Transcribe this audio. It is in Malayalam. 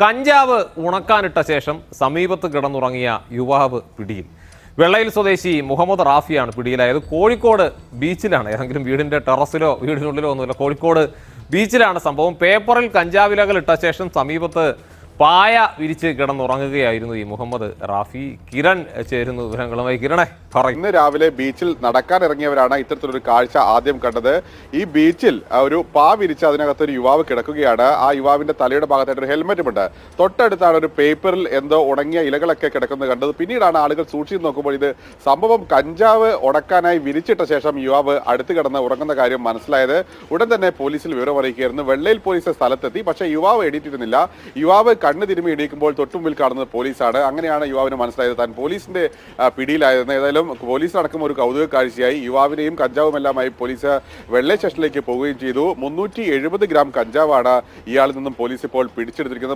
കഞ്ചാവ് ഉണക്കാനിട്ട ശേഷം സമീപത്ത് കിടന്നുറങ്ങിയ യുവാവ് പിടിയിൽ. വെള്ളയിൽ സ്വദേശി മുഹമ്മദ് റാഫിയാണ് പിടിയിലായത്. കോഴിക്കോട് ബീച്ചിലാണ്, ഏതെങ്കിലും വീടിന്റെ ടെറസിലോ വീടിനുള്ളിലോ ഒന്നുമില്ല, കോഴിക്കോട് ബീച്ചിലാണ് സംഭവം. പേപ്പറിൽ കഞ്ചാവിലകൾ ഇട്ട ശേഷം സമീപത്ത് പായ വിരിച്ച് കിടന്നുറങ്ങുകയായിരുന്നു ഈ മുഹമ്മദ് റാഫി. കിരൺ ചേരുന്നു വിവരങ്ങളുമായി. കിരണേ പറയും. ഇന്ന് രാവിലെ ബീച്ചിൽ നടക്കാൻ ഇറങ്ങിയവരാണ് ഇത്തരത്തിലൊരു കാഴ്ച ആദ്യം കണ്ടത്. ഈ ബീച്ചിൽ ഒരു പാ വിരിച്ച് അതിനകത്ത് ഒരു യുവാവ് കിടക്കുകയാണ്. ആ യുവാവിന്റെ തലയുടെ ഭാഗത്തായിട്ട് ഒരു ഹെൽമെറ്റും ഉണ്ട്. തൊട്ടടുത്താണ് ഒരു പേപ്പറിൽ എന്തോ ഉണങ്ങിയ ഇലകളൊക്കെ കിടക്കുന്നത് കണ്ടത്. പിന്നീടാണ് ആളുകൾ സൂക്ഷിച്ചു നോക്കുമ്പോൾ ഇത് സംഭവം കഞ്ചാവ് ഉണക്കാനായി വിരിച്ചിട്ട ശേഷം യുവാവ് അടുത്ത് കിടന്ന് ഉറങ്ങുന്ന കാര്യം മനസ്സിലായത്. ഉടൻ തന്നെ പോലീസിൽ വിവരം അറിയിക്കുകയായിരുന്നു. വെള്ളയിൽ പോലീസ് സ്ഥലത്തെത്തി. പക്ഷേ യുവാവ് എണീറ്റിരുന്നില്ല. യുവാവ് കണ്ണ് തിരുമ്മി എണീക്കുമ്പോൾ തൊട്ടുമുമ്പിൽ കാണുന്നത് പോലീസാണ്. അങ്ങനെയാണ് യുവാവിന് മനസ്സിലായത് താൻ പോലീസിന്റെ പിടിയിലായിരുന്നു. ഏതായാലും പോലീസിനടക്കം ഒരു കൗതുക കാഴ്ചയായി. യുവാവിനെയും കഞ്ചാവുമെല്ലാമായി പോലീസ് വെള്ളയ സ്റ്റേഷനിലേക്ക് പോവുകയും ചെയ്തു. 370 ഗ്രാം കഞ്ചാവാണ് ഇയാളിൽ നിന്നും പോലീസ് ഇപ്പോൾ പിടിച്ചെടുത്തിരിക്കുന്നത്.